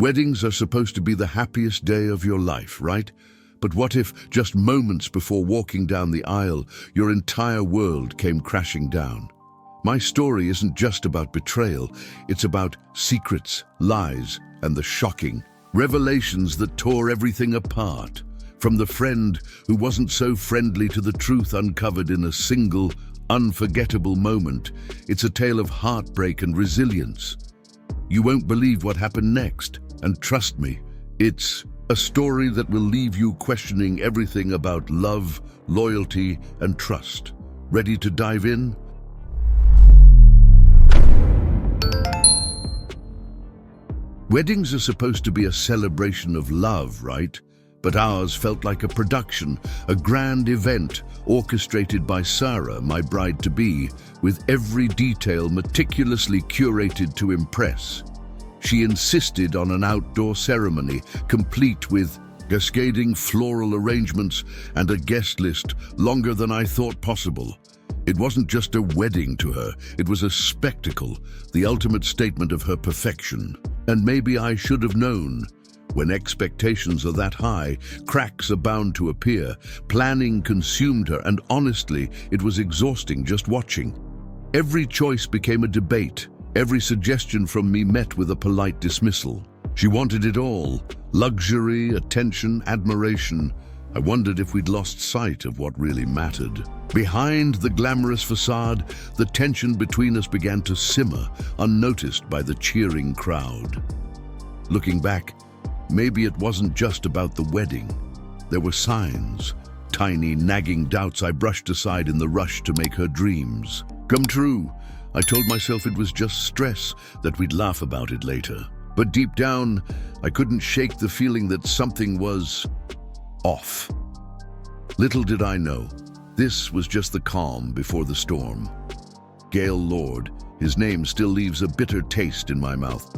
Weddings are supposed to be the happiest day of your life, right? But what if, just moments before walking down the aisle, your entire world came crashing down? My story isn't just about betrayal, it's about secrets, lies, and the shocking revelations that tore everything apart. From the friend who wasn't so friendly to the truth uncovered in a single, unforgettable moment, it's a tale of heartbreak and resilience. You won't believe what happened next, and trust me, it's a story that will leave you questioning everything about love, loyalty, and trust. Ready to dive in? Weddings are supposed to be a celebration of love, right? But ours felt like a production, a grand event orchestrated by Sarah, my bride-to-be, with every detail meticulously curated to impress. She insisted on an outdoor ceremony, complete with cascading floral arrangements and a guest list longer than I thought possible. It wasn't just a wedding to her, it was a spectacle, the ultimate statement of her perfection. And maybe I should have known. When expectations are that high, cracks are bound to appear. Planning consumed her, and honestly, it was exhausting just watching. Every choice became a debate. Every suggestion from me met with a polite dismissal. She wanted it all: luxury, attention, admiration. I wondered if we'd lost sight of what really mattered. Behind the glamorous facade, the tension between us began to simmer, unnoticed by the cheering crowd. Looking back, maybe it wasn't just about the wedding. There were signs, tiny, nagging doubts I brushed aside in the rush to make her dreams come true. I told myself it was just stress, that we'd laugh about it later. But deep down, I couldn't shake the feeling that something was off. Little did I know, this was just the calm before the storm. Gail Lord, his name still leaves a bitter taste in my mouth.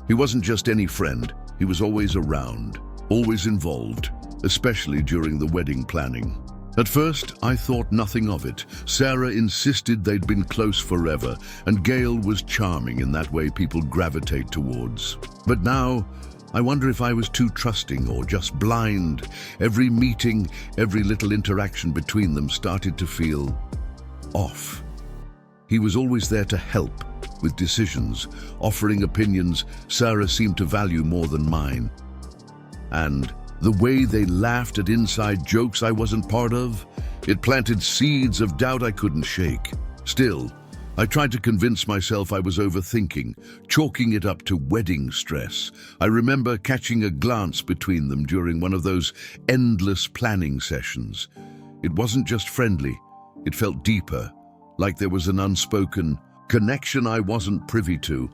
He wasn't just any friend, he was always around, always involved, especially during the wedding planning. At first, I thought nothing of it. Sarah insisted they'd been close forever, and Gail was charming in that way people gravitate towards. But now, I wonder if I was too trusting or just blind. Every meeting, every little interaction between them started to feel off. He was always there to help with decisions, offering opinions Sarah seemed to value more than mine. And the way they laughed at inside jokes I wasn't part of, it planted seeds of doubt I couldn't shake. Still, I tried to convince myself I was overthinking, chalking it up to wedding stress. I remember catching a glance between them during one of those endless planning sessions. It wasn't just friendly, it felt deeper, like there was an unspoken connection I wasn't privy to.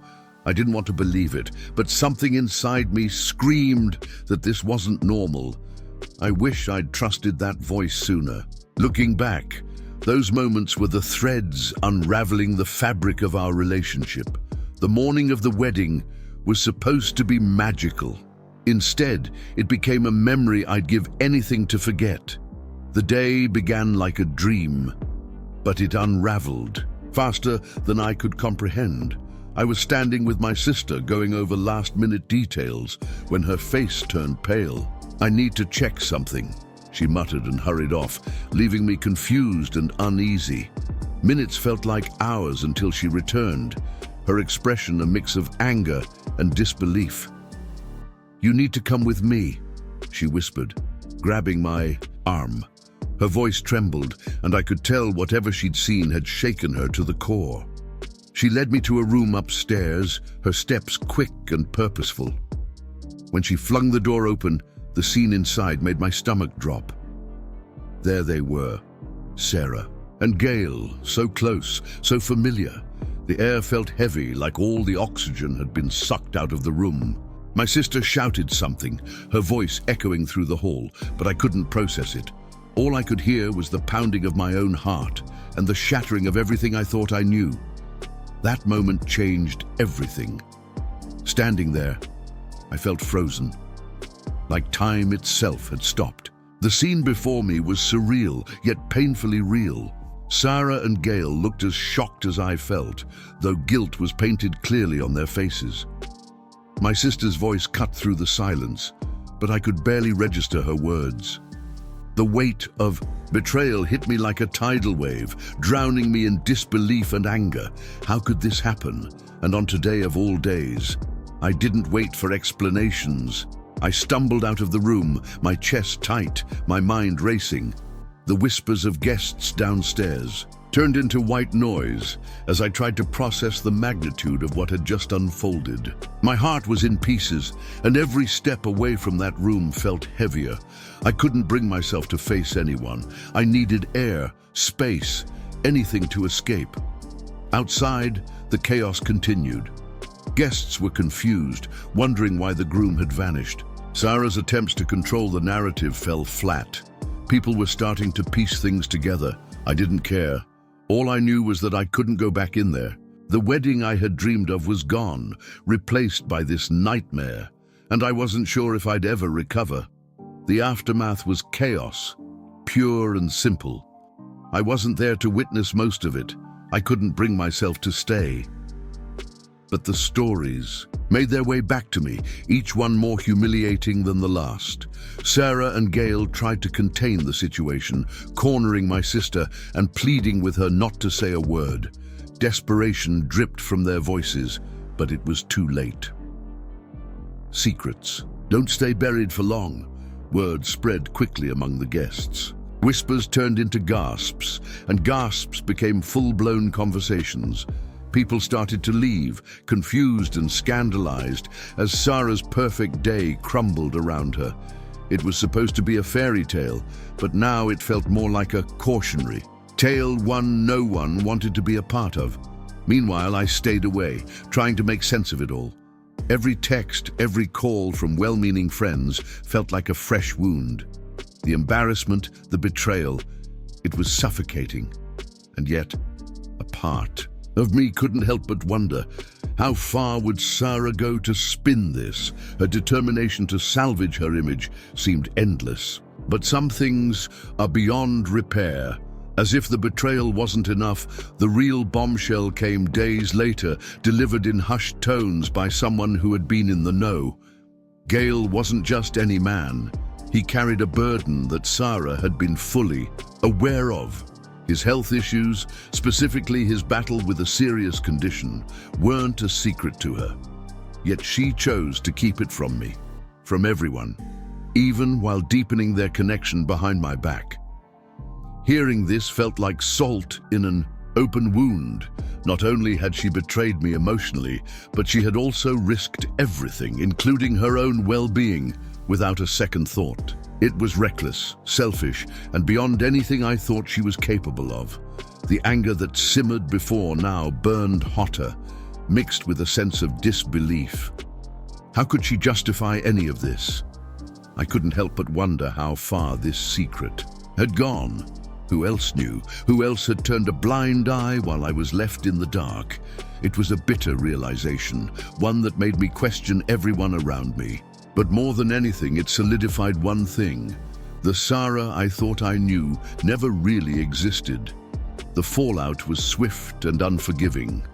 I didn't want to believe it, but something inside me screamed that this wasn't normal. I wish I'd trusted that voice sooner. Looking back, those moments were the threads unraveling the fabric of our relationship. The morning of the wedding was supposed to be magical. Instead, it became a memory I'd give anything to forget. The day began like a dream, but it unraveled faster than I could comprehend. I was standing with my sister going over last-minute details when her face turned pale. "I need to check something," she muttered and hurried off, leaving me confused and uneasy. Minutes felt like hours until she returned, her expression a mix of anger and disbelief. "You need to come with me," she whispered, grabbing my arm. Her voice trembled, and I could tell whatever she'd seen had shaken her to the core. She led me to a room upstairs, her steps quick and purposeful. When she flung the door open, the scene inside made my stomach drop. There they were, Sarah and Gail, so close, so familiar. The air felt heavy, like all the oxygen had been sucked out of the room. My sister shouted something, her voice echoing through the hall, but I couldn't process it. All I could hear was the pounding of my own heart and the shattering of everything I thought I knew. That moment changed everything. Standing there, I felt frozen, like time itself had stopped. The scene before me was surreal, yet painfully real. Sarah and Gail looked as shocked as I felt, though guilt was painted clearly on their faces. My sister's voice cut through the silence, but I could barely register her words. The weight of betrayal hit me like a tidal wave, drowning me in disbelief and anger. How could this happen? And on today of all days? I didn't wait for explanations. I stumbled out of the room, my chest tight, my mind racing. The whispers of guests downstairs turned into white noise as I tried to process the magnitude of what had just unfolded. My heart was in pieces, and every step away from that room felt heavier. I couldn't bring myself to face anyone. I needed air, space, anything to escape. Outside, the chaos continued. Guests were confused, wondering why the groom had vanished. Sarah's attempts to control the narrative fell flat. People were starting to piece things together. I didn't care. All I knew was that I couldn't go back in there. The wedding I had dreamed of was gone, replaced by this nightmare, and I wasn't sure if I'd ever recover. The aftermath was chaos, pure and simple. I wasn't there to witness most of it. I couldn't bring myself to stay. But the stories made their way back to me, each one more humiliating than the last. Sarah and Gail tried to contain the situation, cornering my sister and pleading with her not to say a word. Desperation dripped from their voices, but it was too late. Secrets don't stay buried for long. Word spread quickly among the guests. Whispers turned into gasps, and gasps became full-blown conversations. People started to leave, confused and scandalized, as Sarah's perfect day crumbled around her. It was supposed to be a fairy tale, but now it felt more like a cautionary tale one no one wanted to be a part of. Meanwhile, I stayed away, trying to make sense of it all. Every text, every call from well-meaning friends felt like a fresh wound. The embarrassment, the betrayal, it was suffocating. And yet, a part of me couldn't help but wonder, how far would Sarah go to spin this? Her determination to salvage her image seemed endless. But some things are beyond repair. As if the betrayal wasn't enough, the real bombshell came days later, delivered in hushed tones by someone who had been in the know. Gail wasn't just any man. He carried a burden that Sarah had been fully aware of. His health issues, specifically his battle with a serious condition, weren't a secret to her. Yet she chose to keep it from me, from everyone, even while deepening their connection behind my back. Hearing this felt like salt in an open wound. Not only had she betrayed me emotionally, but she had also risked everything, including her own well-being, without a second thought. It was reckless, selfish, and beyond anything I thought she was capable of. The anger that simmered before now burned hotter, mixed with a sense of disbelief. How could she justify any of this? I couldn't help but wonder how far this secret had gone. Who else knew? Who else had turned a blind eye while I was left in the dark? It was a bitter realization, one that made me question everyone around me. But more than anything, it solidified one thing. The Sarah I thought I knew never really existed. The fallout was swift and unforgiving.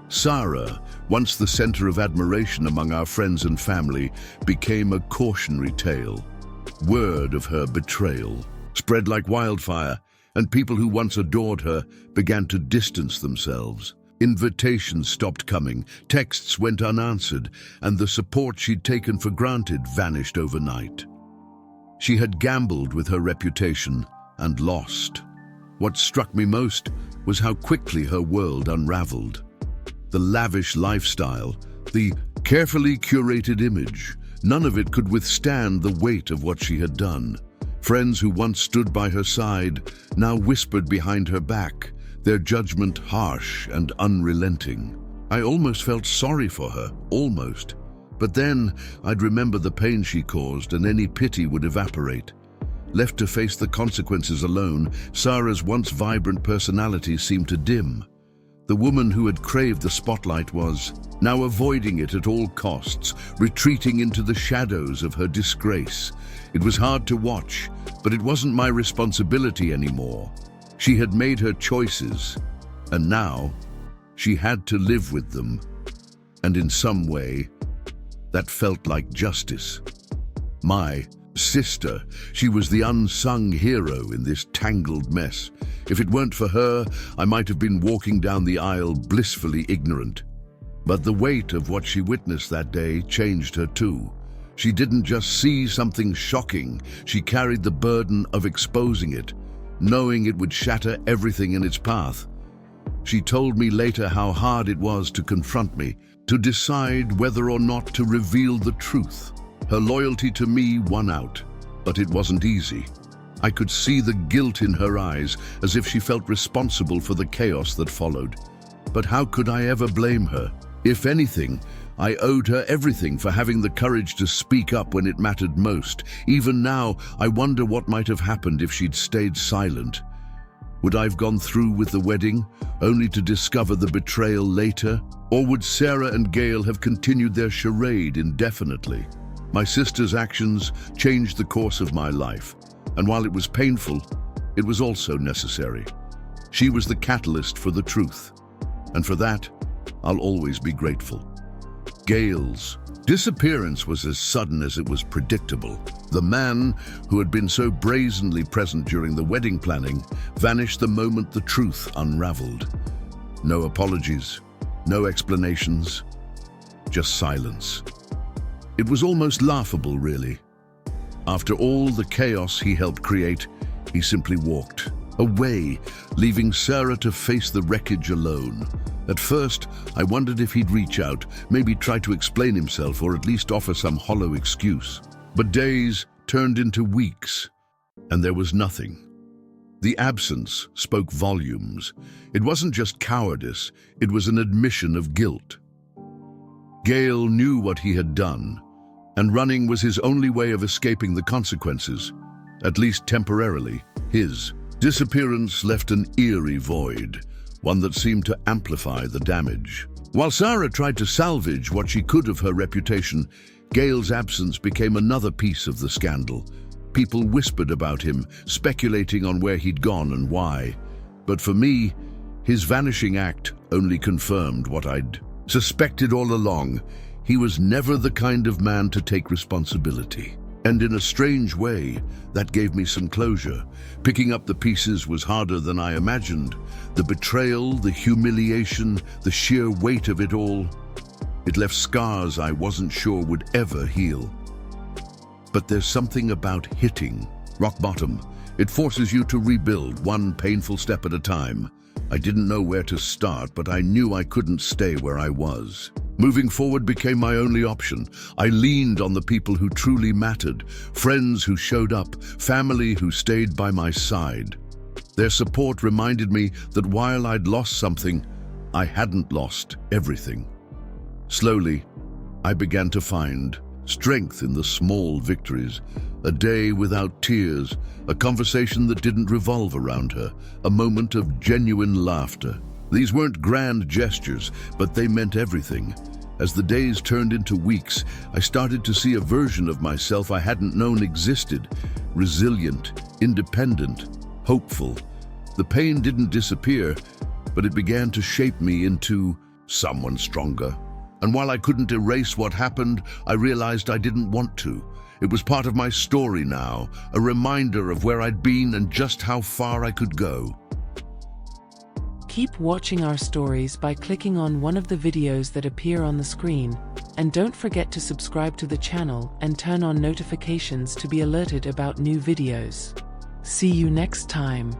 Sarah, once the center of admiration among our friends and family, became a cautionary tale. Word of her betrayal spread like wildfire, and people who once adored her began to distance themselves. Invitations stopped coming, texts went unanswered, and the support she'd taken for granted vanished overnight. She had gambled with her reputation and lost. What struck me most was how quickly her world unraveled. The lavish lifestyle, the carefully curated image, none of it could withstand the weight of what she had done. Friends who once stood by her side now whispered behind her back, their judgment harsh and unrelenting. I almost felt sorry for her, almost. But then I'd remember the pain she caused, and any pity would evaporate. Left to face the consequences alone, Sarah's once vibrant personality seemed to dim. The woman who had craved the spotlight was now avoiding it at all costs, retreating into the shadows of her disgrace. It was hard to watch, but it wasn't my responsibility anymore. She had made her choices, and now she had to live with them. And in some way, that felt like justice. My sister, she was the unsung hero in this tangled mess. If it weren't for her, I might have been walking down the aisle blissfully ignorant. But the weight of what she witnessed that day changed her too. She didn't just see something shocking, she carried the burden of exposing it, knowing it would shatter everything in its path. She told me later how hard it was to confront me, to decide whether or not to reveal the truth. Her loyalty to me won out, but it wasn't easy. I could see the guilt in her eyes, as if she felt responsible for the chaos that followed. But how could I ever blame her? If anything, I owed her everything for having the courage to speak up when it mattered most. Even now, I wonder what might have happened if she'd stayed silent. Would I have gone through with the wedding, only to discover the betrayal later? Or would Sarah and Gail have continued their charade indefinitely? My sister's actions changed the course of my life, and while it was painful, it was also necessary. She was the catalyst for the truth, and for that, I'll always be grateful. Gail's disappearance was as sudden as it was predictable. The man who had been so brazenly present during the wedding planning vanished the moment the truth unraveled. No apologies, no explanations, just silence. It was almost laughable, really. After all the chaos he helped create, he simply walked away, leaving Sarah to face the wreckage alone. At first, I wondered if he'd reach out, maybe try to explain himself or at least offer some hollow excuse. But days turned into weeks, and there was nothing. The absence spoke volumes. It wasn't just cowardice, it was an admission of guilt. Gail knew what he had done, and running was his only way of escaping the consequences, at least temporarily. His disappearance left an eerie void, one that seemed to amplify the damage. While Sarah tried to salvage what she could of her reputation, Gail's absence became another piece of the scandal. People whispered about him, speculating on where he'd gone and why. But for me, his vanishing act only confirmed what I'd suspected all along. He was never the kind of man to take responsibility. And in a strange way, that gave me some closure. Picking up the pieces was harder than I imagined. The betrayal, the humiliation, the sheer weight of it all. It left scars I wasn't sure would ever heal. But there's something about hitting rock bottom. It forces you to rebuild one painful step at a time. I didn't know where to start, but I knew I couldn't stay where I was. Moving forward became my only option. I leaned on the people who truly mattered, friends who showed up, family who stayed by my side. Their support reminded me that while I'd lost something, I hadn't lost everything. Slowly, I began to find strength in the small victories. A day without tears, a conversation that didn't revolve around her, a moment of genuine laughter. These weren't grand gestures, but they meant everything. As the days turned into weeks, I started to see a version of myself I hadn't known existed. Resilient, independent, hopeful. The pain didn't disappear, but it began to shape me into someone stronger. And while I couldn't erase what happened, I realized I didn't want to. It was part of my story now, a reminder of where I'd been and just how far I could go. Keep watching our stories by clicking on one of the videos that appear on the screen, and don't forget to subscribe to the channel and turn on notifications to be alerted about new videos. See you next time.